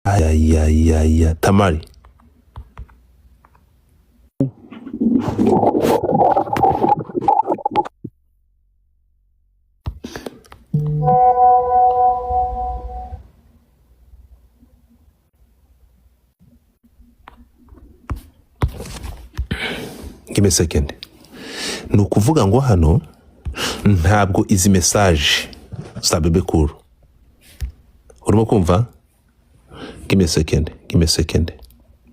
Aya. Tamari. Give me a second. Ni ukuvuga ngo hano ntabwo izi message za bebe cool. Urimo kumva? Give me a second.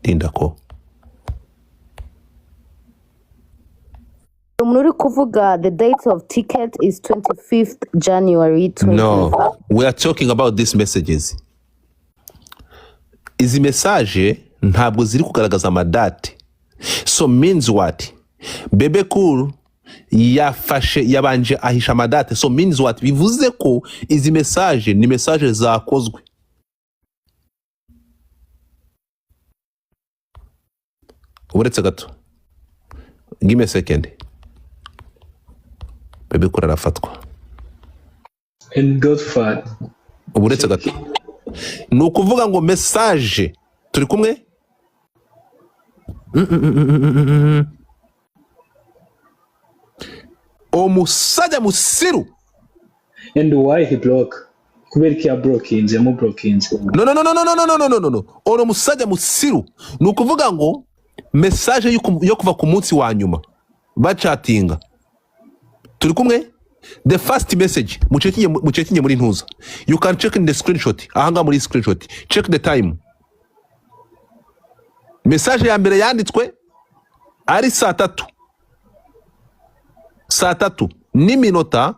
Linda ko. The date of ticket is 25th January 2025. No, we are talking about these messages. Izi message ntabwo ziri kugaragaza amadate. So means what? Bebe cool yabanje ahisha amadate. So means what? Bivuze ko izi message ni message zakozwe. Uretse gato. Give me a second. Bebe cool arafatwa. And Godfather. Uretse gato. Ni ukuvuga ngo message turi kumwe? Omusajja musiru. And why he broke? Kubera ki brokinze mu brokinze. No. Ono musajja musiru. Ni ukuvuga ngo message yo kuva ku munsi wa nyuma bachatinga. Turi kumwe? The first message mucekinye muri ntuza. You can check in the screenshot. Ahanga muri screenshot. Check the time. Message ya mbere yanditswe ari saa tatu n'iminota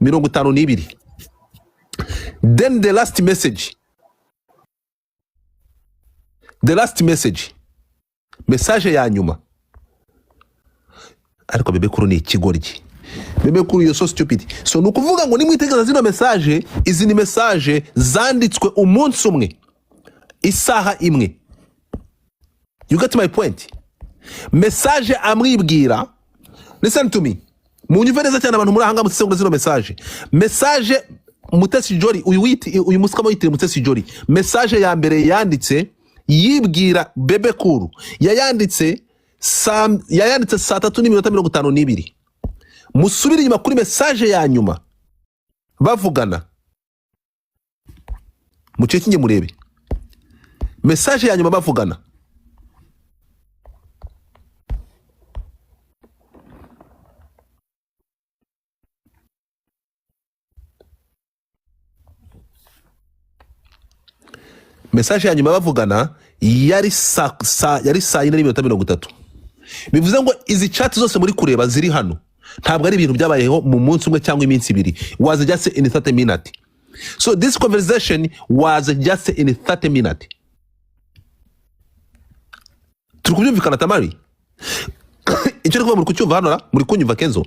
52. Then the last message message ya nyuma. Ariko bebe kuru ni ikigoryi. Bebe kuru yo so stupid. So nukuvuga ngo nimwitegereza zino message, izi ni message zanditswe umunsi umwe, isaha imwe. You get my point? Message amwibwira. Listen to me. Munyumve cyane abantu muri ahanga mutse ngo zino message. Message Mutesi Jolly uyu musikamo yitire Mutesi Jolly. Message ya mbere yanditse yibwira bebe cool. Yayanditse saa 3:52. Musubire inyuma kuri message ya nyuma. Bavugana. Mucekinye murebe. Message ya nyuma bavugana. Message ya nyuma bavugana yari saa 4:30. Bivuze ngo izi chat zose muri kureba ziri hano ntabwo ari ibintu byabayeho mu munsi umwe cyangwa iminsi ibiri. Was just in 30 minutes. So this conversation was just in 30 minutes. Tukubyumvikana Tamari? Icyo rikuba muri kucyumva hano muri kunyumva Kenzo.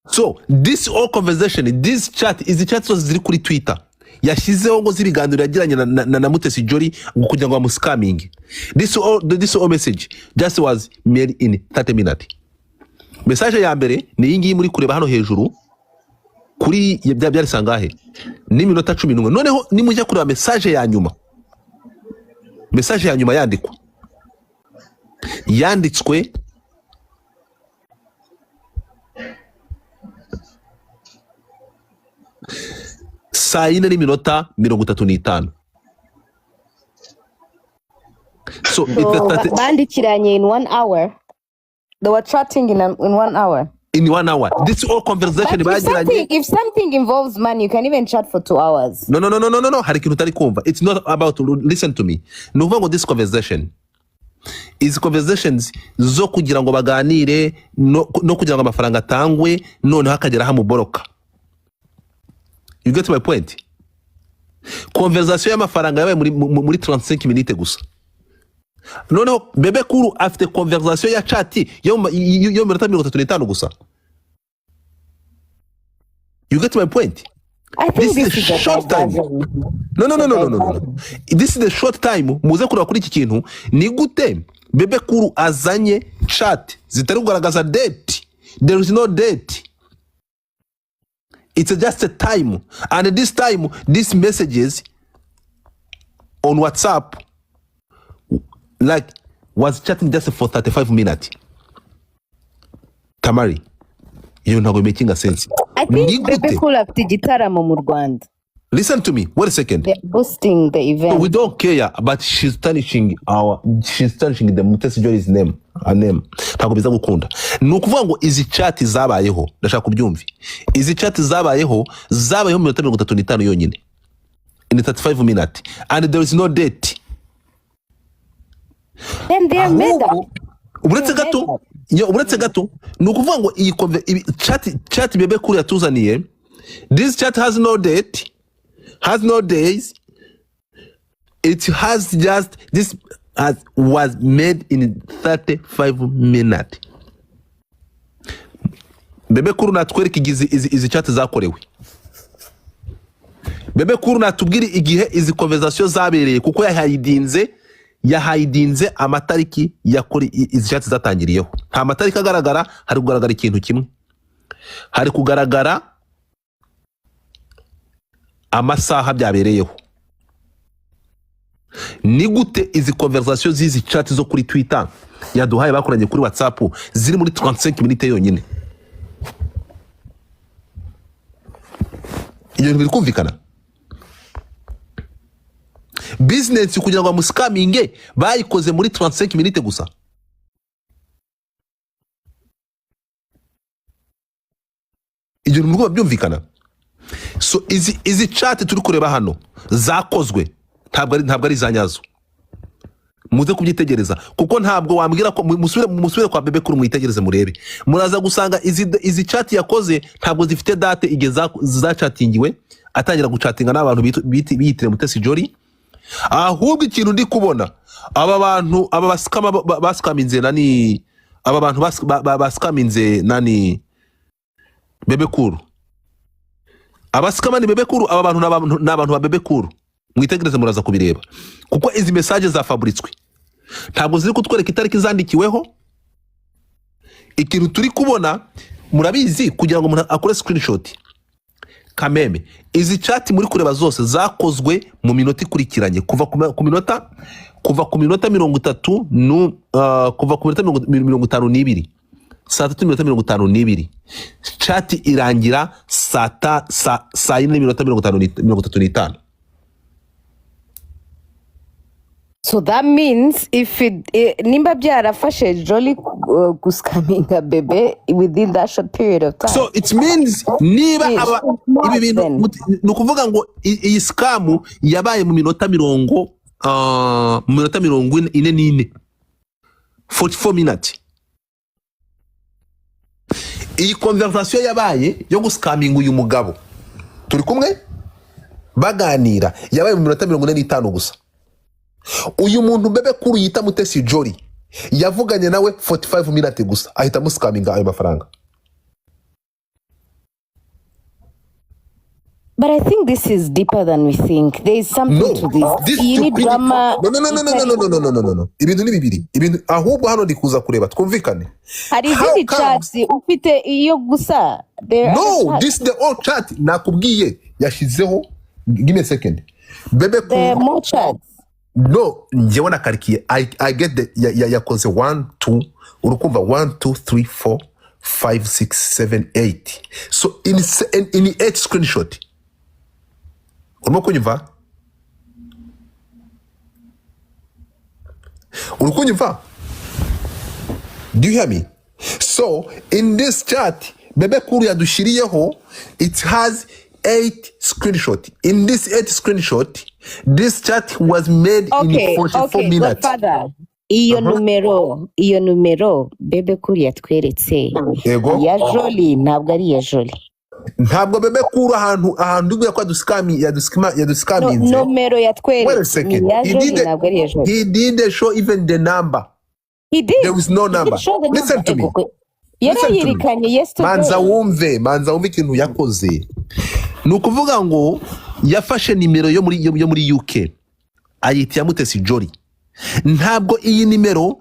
So this all conversation, this chat is the chat ziri kuri Twitter. Yashizeho ngo zibiganiro yagiranye na Mutesi Jolly kugira ngo amuscamming. This all message just was made in 30 minutes. Message ya mbere ni iyi ngiyi muri kureba hano hejuru kuri byari sangahe ni minota 11. Noneho nimujya kureba message ya nyuma. Message ya nyuma yanditswe saa 4:35. So bandikiranye in 1 hour. They were chatting in 1 hour. In 1 hour. This all conversation if something involves money, you can even chat for 2 hours. No. Hari kintu utari kumva. It's not about, listen to me. Nuvuga this conversation. Izi conversations zo kugira ngo baganire no kugira ngo amafaranga atangwe none hakagera hamuboroka. You get my point? Conversation y'amafaranga yabaye muri 35 minutes gusa. Noneho bebe kuru afite conversation ya chat yo minota 35 gusa. You get my point? I think this is a short time. No. This is the short time. Muze kureba kuri iki kintu ni gute bebe kuru azanye chat zitari kugaragaza date. There is no date. It's just a time. And this time, these messages on WhatsApp, like, was chatting just for 35 minutes. Tamari, you're not making a sense. I think Bebe Cool afite igitaramo mu Rwanda. Listen to me. Wait a second. They're boosting the event. We don't care, but she's tarnishing the Mutesi Jolly's name. Her name. Ntabwo biza gukunda. Nukuvuga ngo izi chat zabayeho. Ndashaka kubyumva. Izi chat zabayeho mu minota 35 yonyine. In 35 minutes. And there is no date. Then they are made up. Uretse gato. Nukuvuga ngo iyi chat Bebe Cool yatuzaniye. This chat has no date. Has no days. It has just was made in 35 minutes. Bebe Cool natwereka izi chat zakorewe. Bebe Cool natubwira igihe izi conversation zabereye kuko yahayidinze amatariki yakori izi chat zatangiriyeho. Nta matariki agaragara, hari kugaragara ikintu kimwe. Hari kugaragara amasaha byabereyeho. Ni gute izi conversation zizi chat zo kuri Twitter yaduhaye bakoranye kuri WhatsApp ziri muri 35 minutes yonyine? Iyo biri kumvikana. Business kugira ngo amuscaminge bayikoze muri 35 minutes gusa. Iyo nubwo byumvikana. So izi chat turi kureba hano zakozwe ntabwo ari zanyazo. Muze kubyitegereza kuko ntabwo wambwira ko musubire kwa Bebe Cool mwitegereze murebe. Muraza gusanga izi chat yakoze ntabwo zifite date igeza zachatingiwe atangira guchatinga n'abantu biyitire Mutesi Jolly. Ahubwo ikintu ndi kubona aba bantu baskaminze nani, aba bantu baskaminze nani Bebe Cool. Abasikama ni Bebe Cool, aba bantu n'abantu ba Bebe Cool. Mwitegereze muraza kubireba kuko izi message zafaburitswe ntabwo ziri kutwereka itariki zandikiweho. Ikintu turi kubona murabizi kugira ngo umuntu akore screenshot kameme. Izi chat muri kureba zose zakozwe mu minota ikurikiranye kuva ku minota 30 kuva ku minota 52 saa 3:52 chat irangira saa 4:35. So that means if nimba byarafashe Jolly guscaminga Bebe within that short period of time. So it means niba ibi bintu nukuvuga ngo iyi scam yabaye mu minota 44 minutes. Iyi conversation yabaye yo guscaminga uyu mugabo turi kumwe baganira yabaye mu minota 45 gusa. Uyu muntu Bebe Cool yita Mutesi Jolly yavuganye nawe 45 minutes gusa ahita muscaminga ayo mafaranga. But I think this is deeper than we think. There is something to this. You need drama. No. Ibintu ni bibiri. Ibintu ahubwo hano ndikuza kureba twumvikane. Hari izindi chats ufite iyo gusa. No, this the old chat nakubwiye yashizeho. Give me a second. Bebe Cool. There are more chats. No, njyewe nakarikiye. I get the yakoze 1 2 urukumva 1 2 3 4 5 6 7 8. So in 8 screenshot. Urimo kunyumva? Urukunyumva? Do you hear me? So in this chat Bebe Cool yadushiriyeho it has 8 screenshot. In this 8 screenshot this chat was made in 44 minutes. Godfather. Iyo numero Bebe Cool yatweretse ya Jolly ntabwo ari ya Jolly. Ntabwo Bebe Cool ahantu ugiye kwa yaduskaminze. Numero yatweretse ya Jolly ntabwo ari ya Jolly. He didn't show even the number. He did. There was no number. Listen to me. Yarayirikanye yesterday. Manza wumve ikintu yakoze. Nukuvuga ngo yafashe nimero yo muri UK ayita Mutesi Jolly. Ntabwo iyi nimero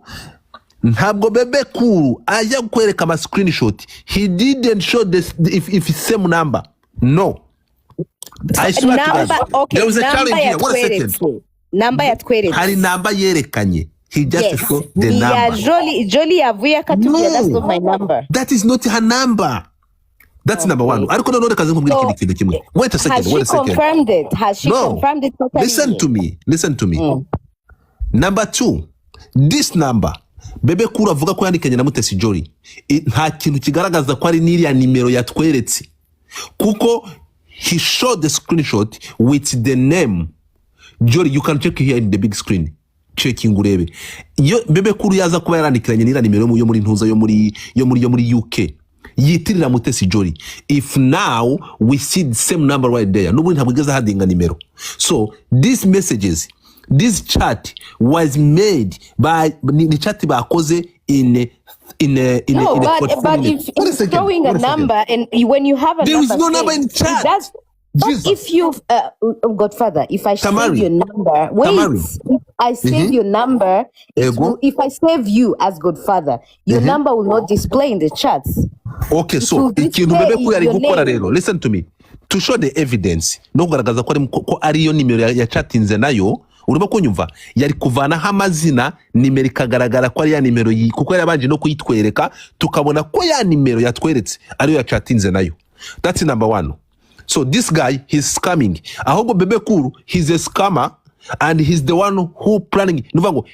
ntabwo Bebe Cool ajya kwereka ama screenshot. He didn't show if it's same number. No. I swear to God. Okay, there was a challenge here. One second. namba yatweretse. hari namba yerekanye. He just Yes. showed the Ni ya number. Jolie yavuye akatubwira No. that's not my number. That is not her number. That's number one. Ariko none reka nkubwire So, ikindi kintu kimwe. Wait a second. Has she Wait a second. confirmed it? Has she No. confirmed it totally? Listen to me. Listen to me. Number two, this number Bebe Cool avuga ko yandikanye na Mutesi Jolly. Nta kintu kigaragaza ko ari n'iriya nimero yatweretse. Kuko he showed the screenshot with the name. Jolly, you can check here in the big screen. Checking urebe. Yo Bebe Cool yaza kuba yarandikiranye n'iriya nimero yo muri ntuza yo muri UK. Yitirira Mutesi Jolly. If now we see the same number right there, nubwo ntabwo igeze hadinga nimero. So these messages, this chat was made by the chat bakoze in a No, but 45 if Wait a it's second, showing a wait a second. number, and when you have a There is number, no number in saved, chat. But Jesus. if you've, Godfather, if I save Tamari. your number, wait, Tamari. if I save your number, Ego. if I save you as Godfather, your number will not display in the chats. Okay, so will ikintu display Bebe Cool ari your gukora name. rero, listen to me. To show the evidence, no kugaragaza ko ariyo nimero ya chatinze nayo, urimo kunyumva, yari kuvanaho amazina, nimero ikagaragara ko ari ya nimero kuko yari abanje no kuyitwereka, tukabona ko ya nimero yatweretse ariyo ya chatinze nayo. That's number one. So this guy, he's scamming. Ahubwo Bebe Cool, he's a scammer. And he's the one who planning.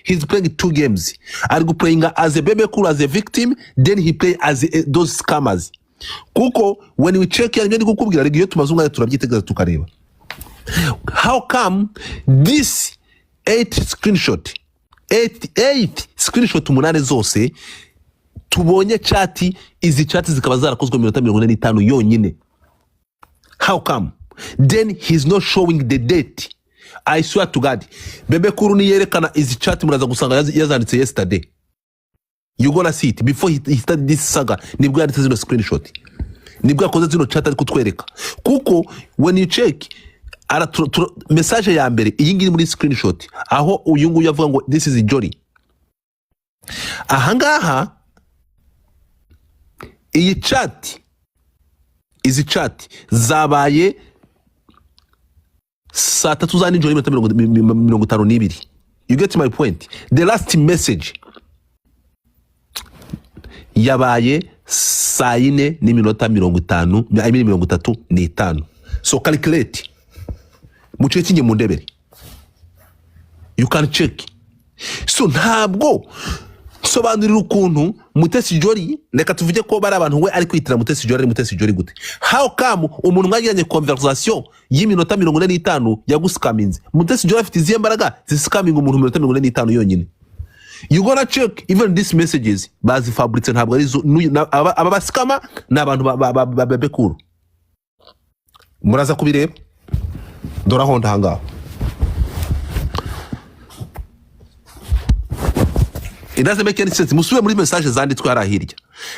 He's playing two games. Ari playing as a Bebe Cool as a victim, then he play as those scammers. Kuko when we check here, kukubwira regiyo tumazunga turabyitegereza tukareba. How come this 8 screenshot umunani zose tubonye chati, izi chati zikaba zarakozwe 45 yonyine? How come? Then he's not showing the date. I swear to God, Bebe Cool ni yerekana izi chat muraza gusanga yazanditse yesterday. You gonna see it before he started this saga. Nibwo yanditse zino screenshot. Nibwo yakoze zino chat ari kutwereka. Kuko when you check message ya mbere iyi ngiri muri screenshot aho uyu nguyu yavuga ngo this is Jolly. Ahangaha iyi chat, izi chat zabaye saa 3 za nijoro 52. You get my point? The last message yabaye saa 4 n'iminota 35. So calculate. Mucekinge mu ndebere. You can check. So ntabwo sobanurira ukuntu Mutesi Jolly, reka tuvuge ko bari abantu we ari kwitira Mutesi Jolly gute? How come umuntu mwagiranye conversation y'iminota 45 yaguskaminze? Mutesi Jolly afite izihe mbaraga ziscamming umuntu 45 yonyine? You gonna check even these messages bazi fabrice ntabwo ari aba baskama n'abantu ba Bebe Cool. Muraza kubireba. Dora honda hanga. It doesn't make any sense. Musube muri message zanditswe harahirya.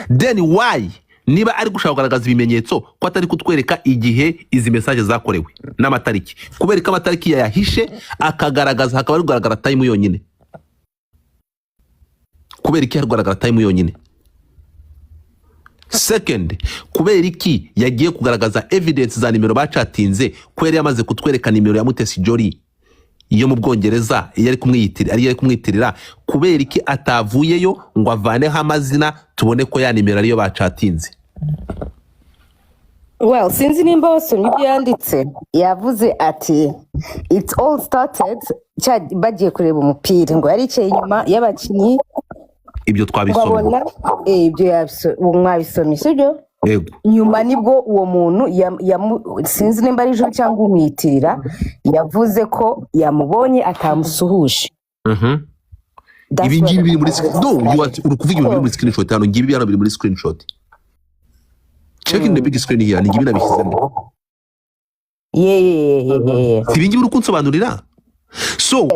Then why niba ari gushaka kugaragaza ibimenyetso ko atari kutwereka igihe izi message zakorewe n'amatariki? Kubereka amatariki yahishe akagaragaza hakaba ari kugaragara time yonyine. Kuberiki ari kugaragara time yonyine. Second, kuberiki yagiye kugaragaza evidence za nimero bacatinze ko yari yamaze kutwereka nimero ya Mutesi Jolly iyo mu Bwongereza yari kumwitirira, kuberiki atavuyeyo ngo avaneho amazina tubone ko ya nimero ariyo bacatinze? Well, sinzi nimba wasomye ibyo yanditse, yavuze ati it all started bagiye kureba umupira, ngo yari yicaye inyuma y'abakinnyi. Ibyo twabisomye. Ibyo mwabisomye sibyo? Yego. Nyuma nibwo uwo muntu sinzi nimba ari ijoro cyangwa umwitirira, yavuze ko yamubonye atamusuhuje. Ibi ngibi biri muri uri kuvuga ibintu biri muri screenshot hano, ngibi byano biri muri screenshot. Check in the big screen here, ni ngibi nabishyizemo. Yeah. Ibi ngibi uri kunsobanurira? So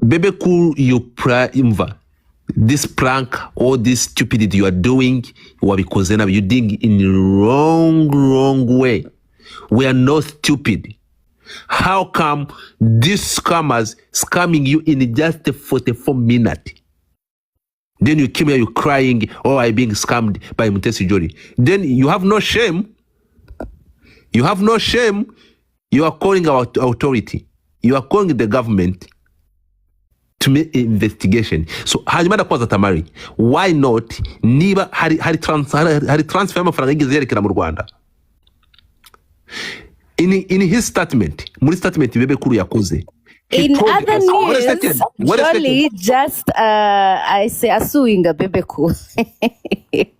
Bebe Cool, you imva this prank or this stupidity you are doing, wabikoze nabi, you doing in wrong way. We are not stupid. How come these scammers scamming you in just 44 minutes? Then you came here, you crying, oh, I'm being scammed by Mutesi Jolly. Then you have no shame. You have no shame. You are calling our authority. you are calling the government to make an investigation. So hanyuma ndakwaza Tamari, why not niba hari transfer y'amafaranga yigeze yerekera mu Rwanda? In his statement, muri statement Bebe Cool yakoze. In other news, Jolly just I say suing a Bebe Cool.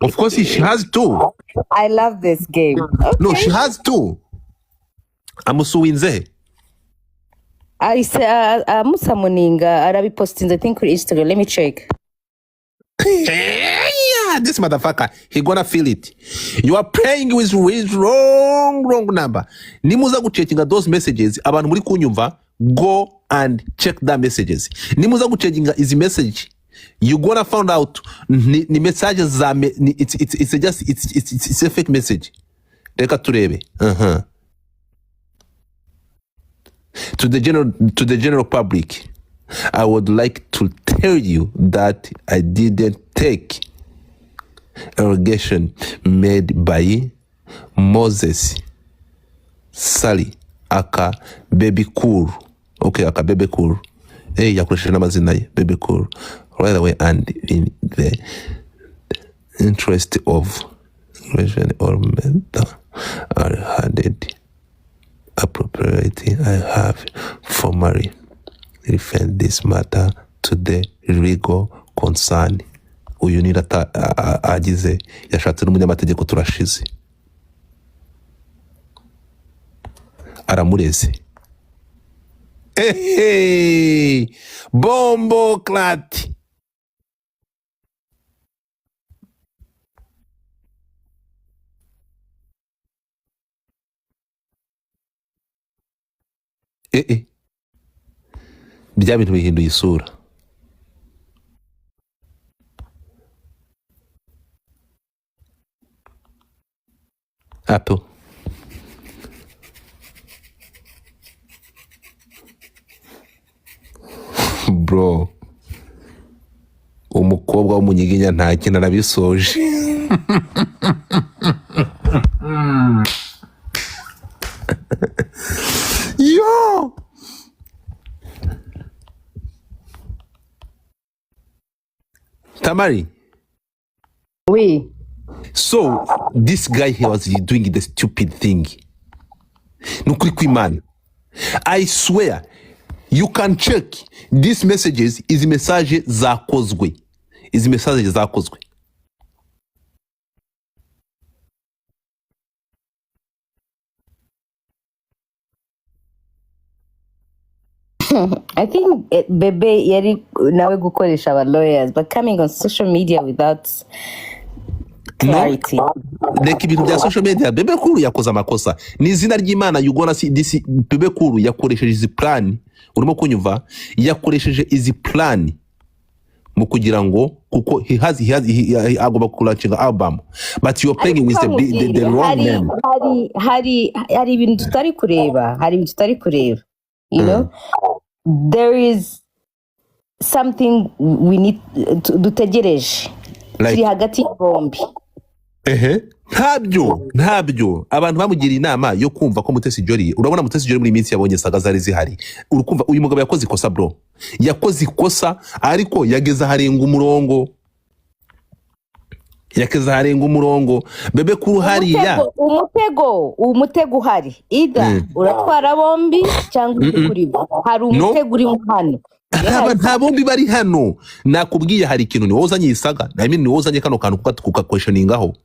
Of course she has two. I love this game. Okay. No, she has two. Amusuinze. I say Musa Muninga Arabi posting I think on Instagram. Let me check. Yeah, this motherfucker, he gonna feel it. You are playing with wrong number. Nimuza gucheckinga those messages, abantu muri kunyumva, go and check that messages. Nimuza gucheckinga is message, you gonna find out ni messages za it's a fake message. Reka turebe. To the general public, I would like to tell you that I didn't take allegation made by Moses Sally aka Baby Cool. Okay, aka Baby Cool. Hey, yakoresheje n'amazina ye Baby Cool. Right away, and in the interest of relation or mental are handed appropriately, I have formally referred this matter to the legal concern. Uyu ni agize yashatse n'umunyamategeko turashize aramureze. Hey, bombo clat. Bya bintu bihinduye isura. Apple. Bro, umukobwa w'umunyiginya nta kintu arabisoje. Yo! Tamari. Oui. So this guy he was doing the stupid thing. Nukuri kw'Imana. I swear you can check these messages is message zakozwe. Is message zakozwe. I think Bebe yari nawe gukoresha aba lawyers, but coming on social media without clarity. Reka ibintu bya social media. Bebe Cool yakoze amakosa. Ni izina ry'Imana, you gonna see this. Bebe Cool yakoresheje izi plan, urimo kunyumva, yakoresheje izi plan mu kugira ngo kuko he agomba kulaunching album, but you are playing with the wrong name. Hari ibintu tutari kureba, you know. There is something we need dutegereje kiri hagati y'ibombi. Ntabyo abantu bamugira inama yo kumva ko Mutesi Jolly, urabona Mutesi Jolly muri minsi yabonye saga zari zihari, urukumva uyu mugabo yakoze ikosa bro, yakoze ikosa ariko yageza harenga umurongo. Bebe Cool hariya umutego uhari either uratwara bombi cyangwa kuri hari umutego uri hano. Nta bombi bari hano. Nakubwiye hari ikintu ni wozanye isaga, I mean ni wozanye kano kantu kuka questioningaho.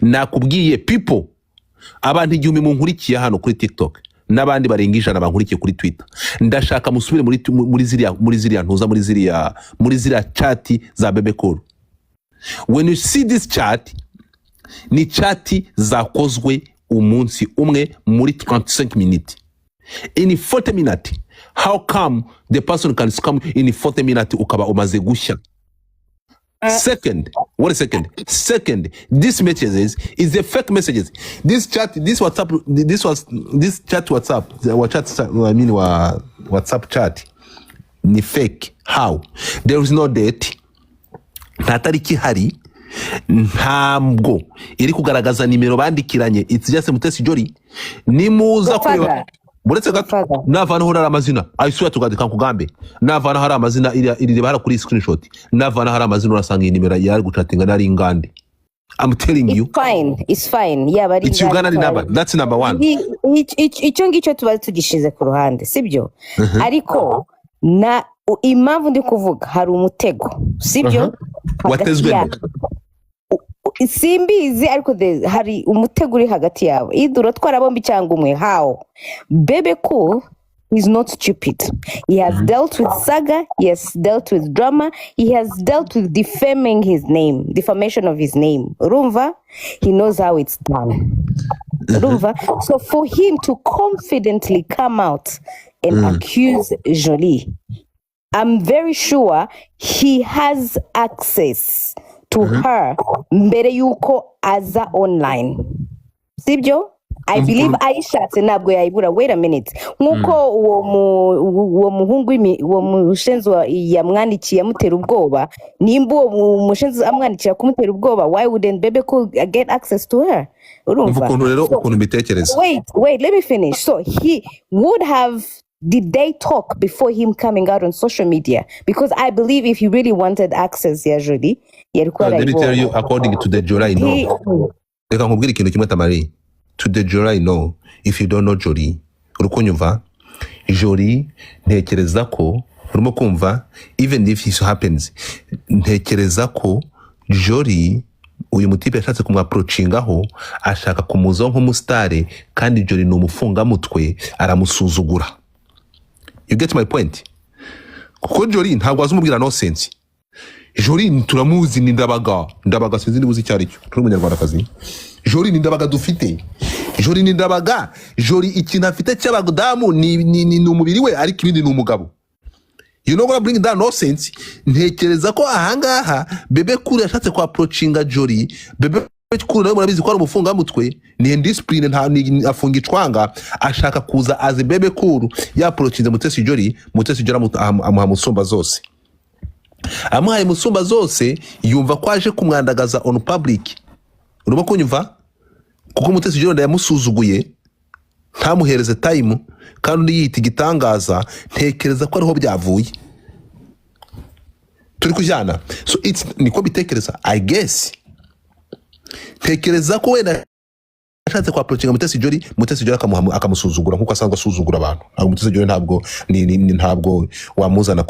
Nakubwiye people, abantu 1000 munkurikiye hano kuri TikTok n'abandi barenga 100 bankurikiye kuri Twitter. Ndashaka musubire muri ziriya chat za Bebe Cool. When you see this chat, ni chat zakozwe umunsi umwe muri 35 minutes. In 40 minutes, how come the person can come in 40 minutes ukaba umaze gushya? Second, this messages is a fake messages. This chat WhatsApp chat ni fake. How? There is no date. Nta tariki hari, ntabwo iri kugaragaza nimero bandikiranye. It's just Mutesi Jolly. Nimuza kureba Buretse gato navana ho amazina Isura tugadika kugambe navana hari amazina iri bara kuri screenshot navana hari amazina urasanga iyi nimero yari gucatinga nari ingande. I'm telling you it's fine yeah bari it's Uganda number that's number 1 icyo ngicyo tuba tugishize ku ruhande sibyo ariko na impamvu ndi kuvuga hari umutego sibyo watezwe simbizi ariko hari umutego uri hagati yabo iduro twara bombi cyangwa umwe how Bebe Cool is not stupid. He has dealt with saga, he has dealt with drama, he has dealt with defamation of his name. Rumva, he knows how it's done. Rumva, so for him to confidently come out and accuse Jolie, I'm very sure he has access to her mbere yuko aza online. Sibyo? I believe Aisha ntabwo yayibura. Wait a minute. Nkuko uwo muhungu uwo mushenzi yamwandikiye amutera ubwoba nimba uwo mushenzi amwandikira kumutera ubwoba why wouldn't Bebe Cool get access to her? Wait, let me finish. So he would have did they talk before him coming out on social media? Because I believe if he really wanted access usually let me tell you according to the jury no. Reka nkubwire ikintu kimwe Tamari. To the jury no. If you don't know Jolie, urukunyumva Jolie ntekereza ko urimo kumva even if this happens ntekereza ko Jolie uyu mutipe yashatse kumwaprochingaho ashaka kumuzaho nk'umustare kandi Jolie ni umufunga mutwe aramusuzugura. You get my point? Kuko Jolie ntabwo azumubwira no sense. Jolie turamuzi ni ndabaga sinzi nibuzi cyari cyo turi umunyarwandakazi. Jolie ni ndabaga dufite. Jolie ni ndabaga. Jolie ikintu afite cy'abagdamu ni umubiri we ariko ibindi ni umugabo. You know gonna bring that no sense. Ntekereza ko ahangaha Bebe Cool yashatse kwa approachinga Jolie. Bebe Cool nawe murabizi ko ari umufunga mutwe ni indiscipline nta afunga icwanga ashaka kuza aze Bebe Cool ya approachinze Mutesi Jolie amuha musumba zose. Amuhaye musumba zose yumva ko aje kumwandagaza on public. Urimo kunyumva kuko Mutesi Jolie yamusuzuguye ntamuhereze time kandi yita igitangaza ntekereza ko ariho byavuye turi kujyana. So it's niko bitekereza I guess ntekereza ko wenda ashatse kwa approaching Mutesi Jolie akamusuzugura nkuko asanzwe asuzugura abantu. Mutesi Jolie ntabwo wamuzana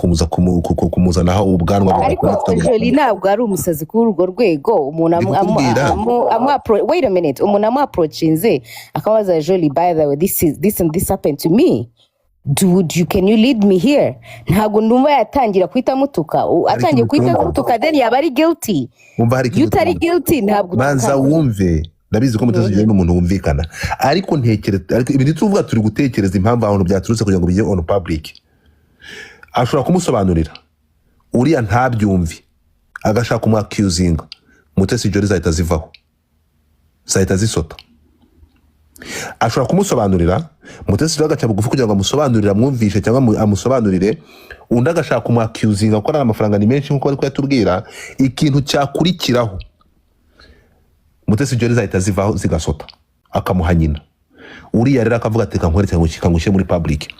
kumuzanaho ubwanwa bwa Jolie ntabwo ari umusazi kuri urwo rwego umuntu wait a minute umuntu amapproachinze akabaza Jolie by the way this happened to me. Dude, can you lead me here? Ntabwo ndumva yatangira kwita mutuka. Atangiye kwita mutuka then yaba ari guilty. You tari guilty ntabwo banza wumve. Ndabizi ko Mutesi Jolie n'umuntu wumvikana ariko ntekereza ibintu tuvuga turi gutekereza impamvu abantu byaturutse kugira ngo bijye on public. Ashobora kumusobanurira uriya ntabyumvi agashaka kumwaccusing Mutesi Jolie zahita zivaho zahita zisota. Ashobora kumusobanurira Mutesi Jolie agaca bugufi kugira ngo amusobanurire amwumvishe cyangwa amusobanurire undi agashaka kumwaccusing ko ari amafaranga ni menshi nkuko bari kuyatubwira ikintu cyakurikiraho Mutesi Jolie zahita zivaho zigasota akamuha nyina. Uriya rero akavuga ati kankweretse muri public.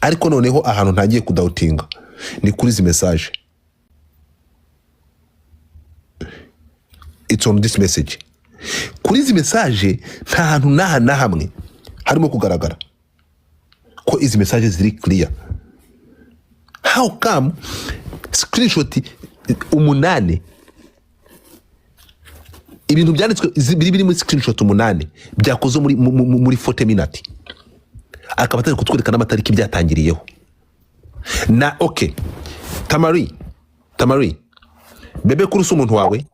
Ariko noneho ahantu ntagiye kudoutinga ni kuri izi message. It's on this message. Kuri izi message nta hantu na hamwe harimo kugaragara ko izi message ziri clear. How come screenshot 8 ibintu byanditswe biri muri screenshot 8 byakoze muri 40 minutes akaba atari kutwereka n'amatariki byatangiriyeho na okay Tamari Bebe Cool umuntu wawe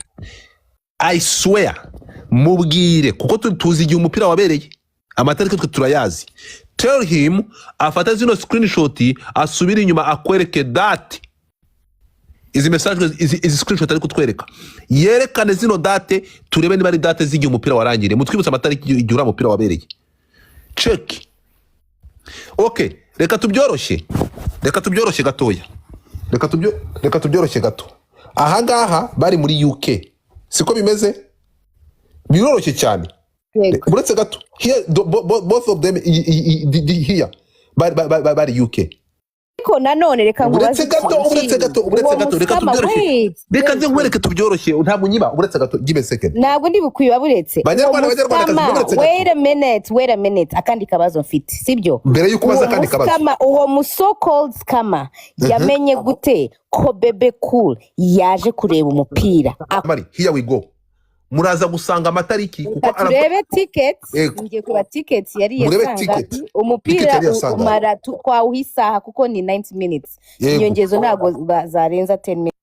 I swear mubwire kuko tuzi igihe umupira wabereye amatariki twe turayazi. Tell him afata zino screenshot asubira inyuma akwereke date izi message izi screenshot ari kutwereka yerekane zino date turebe niba ari date z'igihe umupira warangiriye mutwibutsa amatariki igihe ura umupira wabereye. Check. Okay, reka tubyoroshye gatoya. Reka tubyoroshye gato. Aha ngaha bari muri UK. Siko bimeze? Biroroshye cyane. Yego. uretse gato here both of them here bari UK. Ariko nanone reka uretse gato reka tubyoroshye reka nze nkwereke tubyoroshye ntabwo nyiba uretse gato give a second ntabwo ndi bukwiba buretse Banyarwanda wait a minute akandi kabazo mfite sibyo mbere yuko baza akandi kabazo uwo so called scammer yamenye gute ko Bebe Cool yaje kureba umupira Mari here we go muraza gusanga amatariki kuko turebe tickets ngiye kuba tickets yari yasanga umupira umara twawuhisaha kuko ni 90 minutes inyongezo ntago zarenza 10 minutes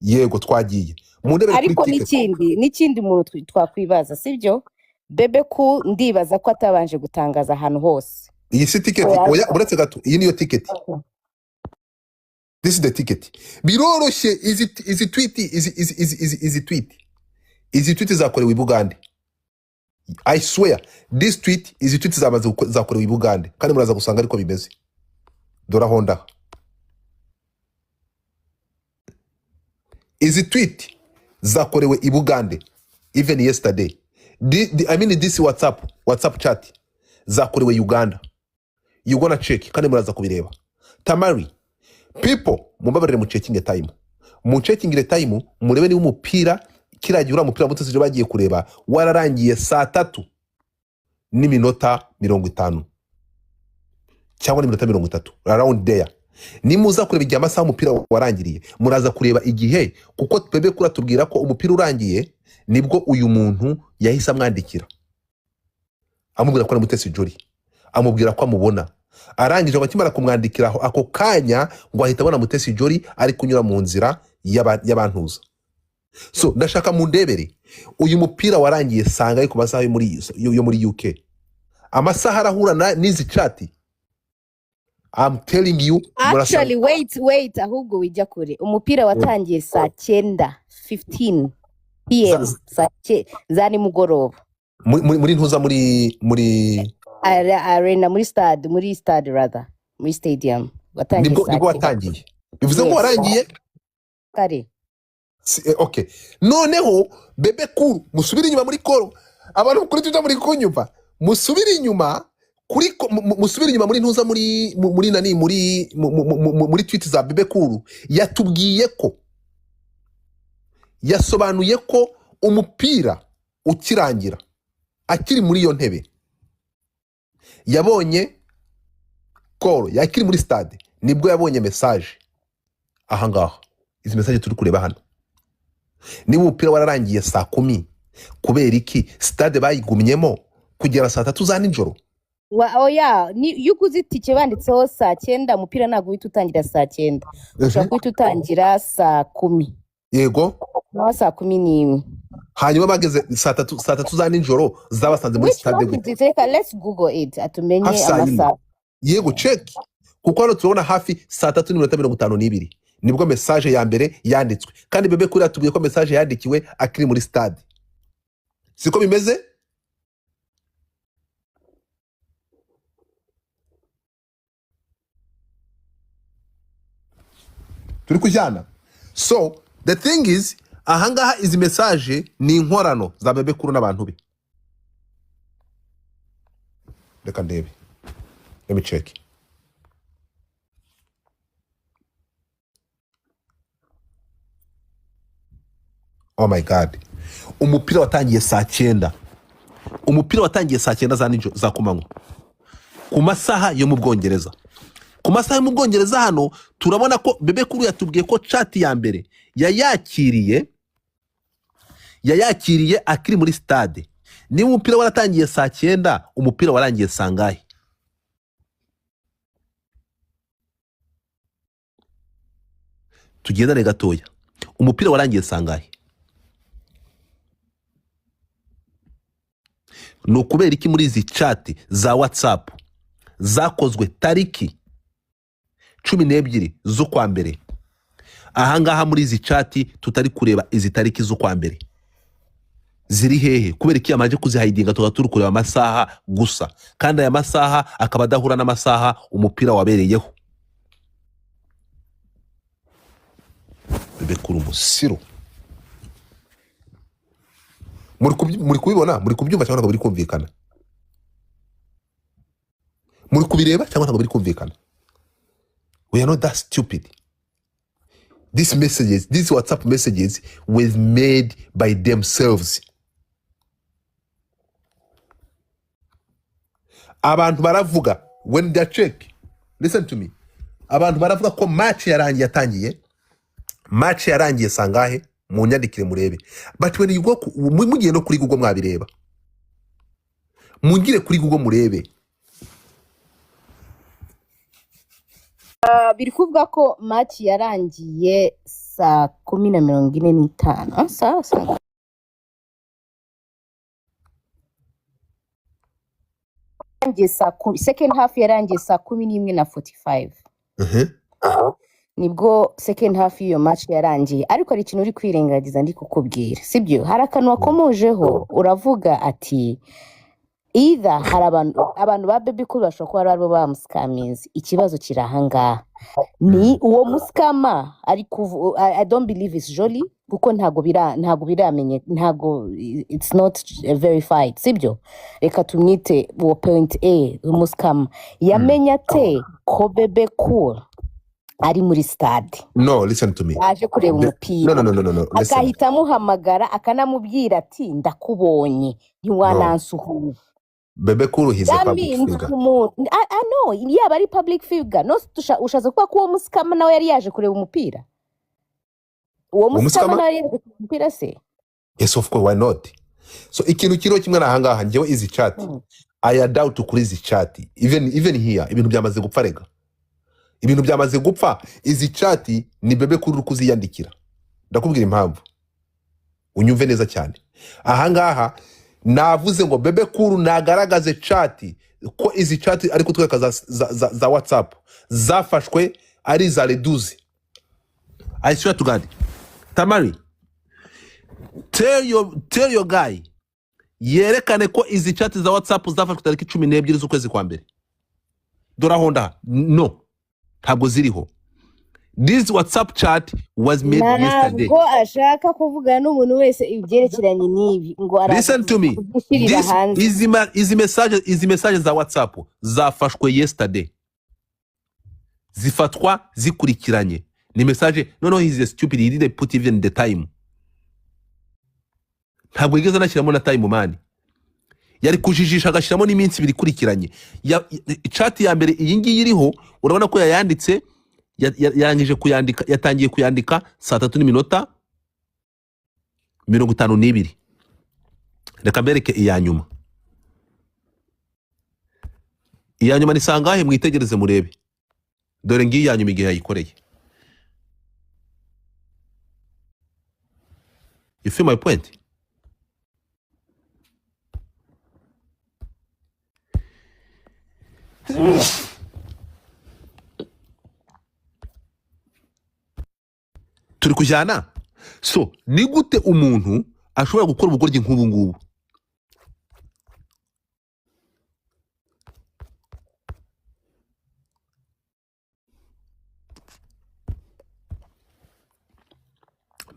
yego twagiye ariko n'ikindi umuntu twakwibaza sibyo Bebe Cool ndibaza ko atabanje gutangaza ahantu hose iyi si ticket oya uretse gato iyi niyo ticket this is the ticket biroroshye izi tweet zakorewe i Bugande. I swear this tweet izi tweet zakorewe i Bugande kandi muraza gusanga ariko bimeze dora honda izi tweet zakorewe i Bugande even yesterday I mean this WhatsApp chat zakorewe Uganda you gonna check kandi muraza kubireba Tamari people mumbabarire mu checking time murebe ni umupira kiragiye ura mupira Mutesi bagiye kureba wararangiye saa 3 n'iminota 50 cyangwa n'iminota 30 around there nimuza kureba igihe amasaha umupira warangiriye muraza kureba igihe kuko Bebe Cool atubwira ko umupira urangiye nibwo uyu muntu yahise amwandikira amubwira ko ari Mutesi Jolly amubwira ko amubona arangije bakimara kumwandikiraho ako kanya ngo ahita abona Mutesi Jolly ari kunyura mu nzira y'abantuza. So ndashaka mundebere uyu mupira warangiye sanga ariko masaha yo muri UK amasaha arahura n'izi chat. I'm telling you actually wait ahubwo wijya kure umupira watangiye saa 9:15 PM za nimugoroba muri ntuza muri arena muri stade rather muri stadium watangiye nibwo watangiye bivuze ngo warangiye kare. Okay noneho Bebe Cool musubira inyuma muri koro abantu kuri tuja muri kunyumva musubira inyuma muri ntuza muri tweet za Bebe Cool yatubwiye ko yasobanuye ko umupira ukirangira akiri muri iyo ntebe yabonye call yakiri muri stade nibwo yabonye message ahangaha izi message turi kureba hano niba umupira wararangiye saa 10 kubera iki stade bayigumyemo kugera saa 3 za nijoro oya yuko uzitike banditseho saa 9 umupira ntago uhita utangira saa 9 ushaka guhita utangira saa 10 yego no saa 11 hanyuma bageze saa 3 za nijoro zabasanze muri stade let's google it atumenye amasaha yego check kuko hano turabona hafi saa 3:52 nibwo message ya mbere yanditswe kandi Bebe Cool atubwiye ko message yandikiwe akiri muri stade siko bimeze. Turi kujyana. So the thing is ahangaha izi message ni inkorano za Bebe Cool n'abantu be. Reka ndebe. Let me check. Oh my God. Umupira watangiye saa 9. Umupira watangiye saa 9 za nijoro za kumanywa. Ku masaha yo mu Bwongereza. Ku masaha yo mu Bwongereza hano turabona ko Bebe Cool yatubwiye ko chat ya mbere yayakiriye akiri muri stade. Ni umupira waratangiye saa 9 umupira warangiye sangahe? Tugendane gatoya. Umupira warangiye sangahe? No kubera iki muri izi chat za WhatsApp zakozwe tariki 12 z'ukwa mbere ahangaha muri izi chat tutari kureba izi tariki z'ukwa mbere ziri hehe kubera iki yamaje kuzihidinga turi kureba amasaha gusa kandi aya masaha akaba adahura n'amasaha umupira wabereyeho. Bebe Cool umusiro muri kubibona, muri kubyumva cyangwa ntabwo biri kumvikana? Muri kubireba cyangwa ntabwo biri kumvikana? We are not that stupid. These messages, these WhatsApp messages were made by themselves. Abantu baravuga when they check. Listen to me. Abantu baravuga ko match yatangiye. Match yarangiye sangahe mu nyandikire murebe. But when you go mugiye no kuri Google mwabireba. Mungire kuri Google murebe. Biri kuvuga ko match yarangiye saa 10:45. Sawa. Second half yarangiye saa 11:45. Nibwo second half y'iyo match yarangiye, ariko hari ikintu uri kwirengagiza ndi kukubwira, sibyo? Hari akantu wakomojeho uravuga ati either hari abantu ba baby cool bashobora kuba aribo bamuscaminze. Ikibazo kirahangaha ni uwo muskama ari I don't believe it's Jolie kuko ntago biramenye, ntago it's not verified, sibyo? Reka tumwite uwo point A umuskama yamenya te ko baby cool ari muri stade. No, listen to me. Aje kureba umupira. No. Akahita amuhamagara akanamubwira ati ndakubonye ntiwanansuhuza. Bebe Cool he's a public figure. I know, yaba ari public figure. No ushaza kuba ko uwo muskama nawe yari yaje kureba umupira. Uwo muskama nawe yaje kureba umupira se? Yes, of course, why not? So ikintu kiro kimwe nahangaha njewe izi chat. I doubt kuri izi chat. Even here ibintu byamaze gupfa rega. Ibintu byamaze gupfa, izi chat ni Bebe Cool uri kuziyandikira. Ndakubwira impamvu. Unyumve neza cyane. Ahangaha navuze ngo Bebe Cool nagaragaze chat ko izi chat ari kutweka za WhatsApp zafashwe ari za reduce. I swear to God. Tamari, tell your guy yerekane ko izi chat za WhatsApp zafashwe tariki 12 z'ukwezi kwa mbere. Dora honda no. Ntabwo ziriho. This WhatsApp chat was made yesterday. Ntabwo ashaka kuvugana n'umuntu wese ibyerekeranye n'ibi ngo listen to me. Izi messages za WhatsApp zafashwe yesterday. Zifatwa zikurikiranye. Ni message no he's a stupid, he didn't put even the time. Ntabwo yigeze anashyiramo na time man. Yari kujijisha agashiramo n'iminsi ibiri kurikiranye. Chat ya mbere iyi ngiyi iriho urabona ko yayanditse yarangije kuyandika, yatangiye kuyandika saa 3:52. Reka mbereke iya nyuma. Iya nyuma ni sangahe mwitegereze murebe. Dore ngiyi iya nyuma igihe yayikoreye. You feel my point? Turi kujyana. So ni gute umuntu ashobora gukora ubugoryi nk'ubu ngubu?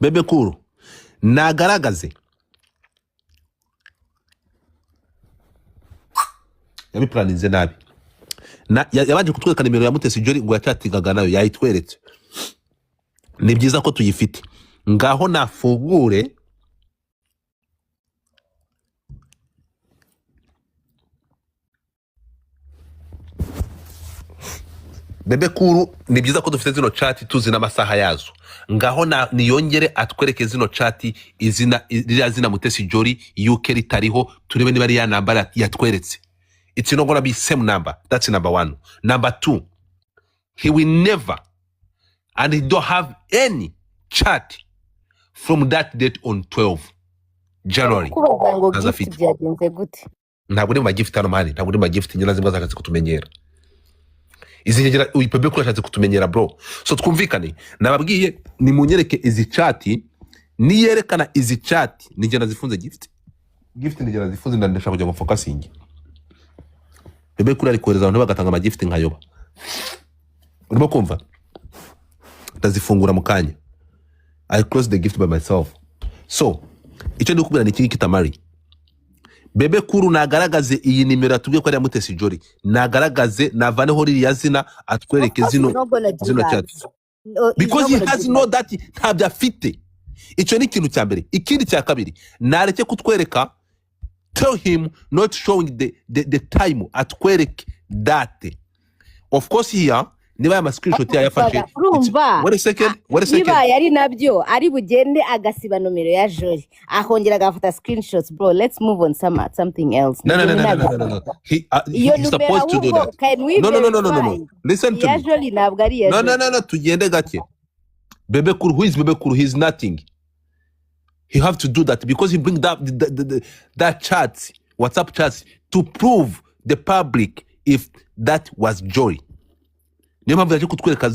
Bebe Cool nagaragaze yabiplaninze nabi. Yabanje kutwereka nimero ya Mutesi Jolly ngo yacatingaga nayo yayitweretse. Ni byiza ko tuyifite. Ngaho nafugure Bebe Cool, ni byiza ko dufite zino chat tuzi n'amasaha yazo. Ngaho niyongere atwereke zino chat ririya zina Mutesi Jolly UK ritariho, turebe niba ari ya namba yatweretse. It's not gonna be same number. That's number 1. Number 2, he will never, and he don't have any chat from that date on 12 January. Ntabwo ni magift hano mani, ntabwo ni magift nyina zimwe zakazi kutumenyera. Izi ngera Bebe Cool ashatse kutumenyera bro. So twumvikane, nababwiye ni munyereke izi chat, ni yerekana izi chat ni ngera zifunze gift. Gift ni ngera zifunze ndashaka kujya mu focusing. Bebe Cool ari kohereza abantu bagatanga amagift nkayoba. Urimo kumva? Ndazifungura mu kanya. I close the gift by myself. So icyo ndi kubwira ni iki kitamari bebe kuru nagaragaze iyi nimero atubwiye ko ari ya Mutesi Jolly nagaragaze navaneho ririya zina atwereke Of course zino he's not gonna do zino that. chat No, he's because not he gonna has do no that. that ntabyo afite icyo ni ikintu cya mbere ikindi cya kabiri nareke kutwereka tell him not showing the time atwereke date of course here niba ya screenshot yayafashe urumva wait a second niba yari nabyo ari bugende agasiba nomero ya Jolly akongera agafata screenshots bro let's move on something else no he's supposed to do that no listen to ya me Jolly ntabwo ari ya no tugende gake bebe kuru who is bebe kuru he is nothing he have to do that because he bring that chat WhatsApp chats to prove the public if that was Jolly niyo mpamvu yaje kutwereka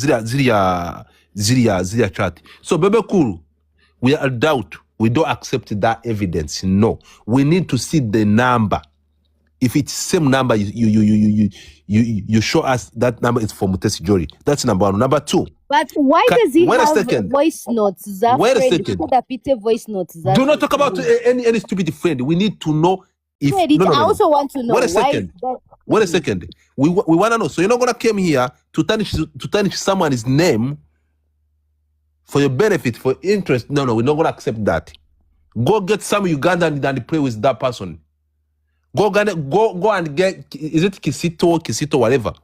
ziriya chat so bebe kuru we are doubt we don't accept that evidence no we need to see the number if it's same number you show us that number is for Mutesi Jolly that's number one number two but why does he wait a have second. voice notes za Wait a friend second. could apite voice notes za do not talk about any stupid friend we need to know if I also want to know wait a why second. Wait a second. We want to know. So you're not gonna come here to tarnish someone's name for your benefit, for interest. No, we're not gonna accept that. Go get some Ugandan and play with that person. Go and get is it Kisito, whatever.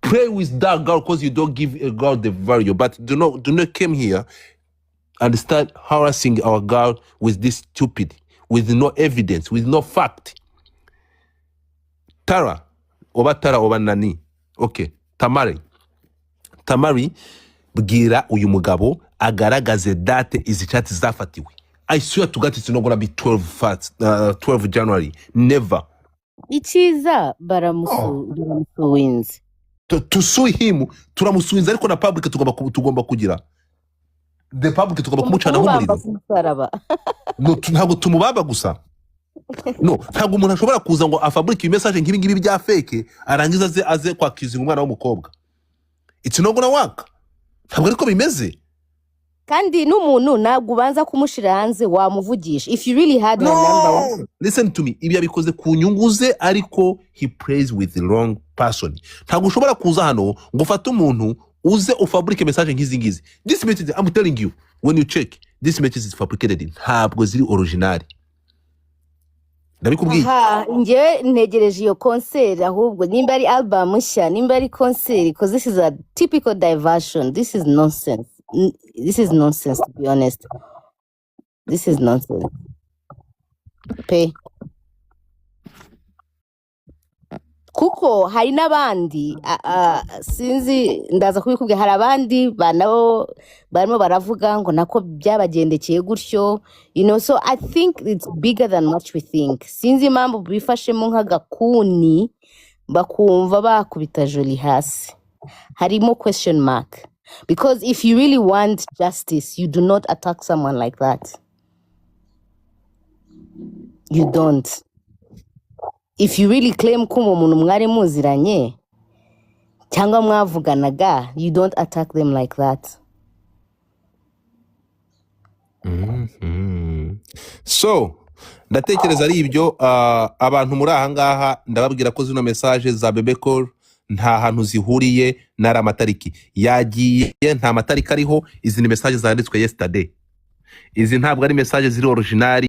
Play with that girl because you don't give a girl the value. But do not come here and start harassing our girl with this stupid, with no evidence, with no fact. Tara oba nani okay Tamari bwira uyu mugabo agaragaze date izi chat zafatiwe I swear to God it's not gonna be 12 January never ikiza baramusuwinze to sue him turamusuinza ariko na public tugomba kugira the public tugomba kumucana nk'umuriro no ntabwo tumubamba gusa no ntabwo umuntu ashobora kuza ngo afabrike message nk'ibi ngibi bya fake arangiza aze kwakiza umwana w'umukobwa it's not gonna work ntabwo ariko bimeze kandi n'umuntu ntabwo ubanza kumushira hanze wamuvugisha if you really had her number listen to me ibi yabikoze ku nyungu ze ariko he plays with the wrong person ntabwo ushobora kuza hano ngo ufate umuntu uze ufabrike message nk'izi ngizi this message I'm telling you when you check this message is fabricated ntabwo ziri original ndabikubwiye njye ntegereje iyo concert ahubwo nimba ari album nshya nimba ari concert because this is a typical diversion this is nonsense to be honest this is nonsense kuko hari n'abandi sinzi ndaza kubikubwira hari abandi nabo barimo baravuga ngo nako byabagendekeye gutyo so I think it's bigger than what we think sinzi impamvu bifashemo nk'agakuni bakumva bakubita Jolly hasi harimo question mark because if you really want justice you do not attack someone like that you don't if you really claim ko umuntu mwari muziranye cyangwa mwavuganaga you don't attack them like that so ndatekereza ari ibyo abantu muri aha ngaha ndababwira ko zino message za bebe call nta hantu zihuriye nari amatariki yagiye nta matariki ariho izi ni message zanditswe yesterday izi ntabwo ari message ziri original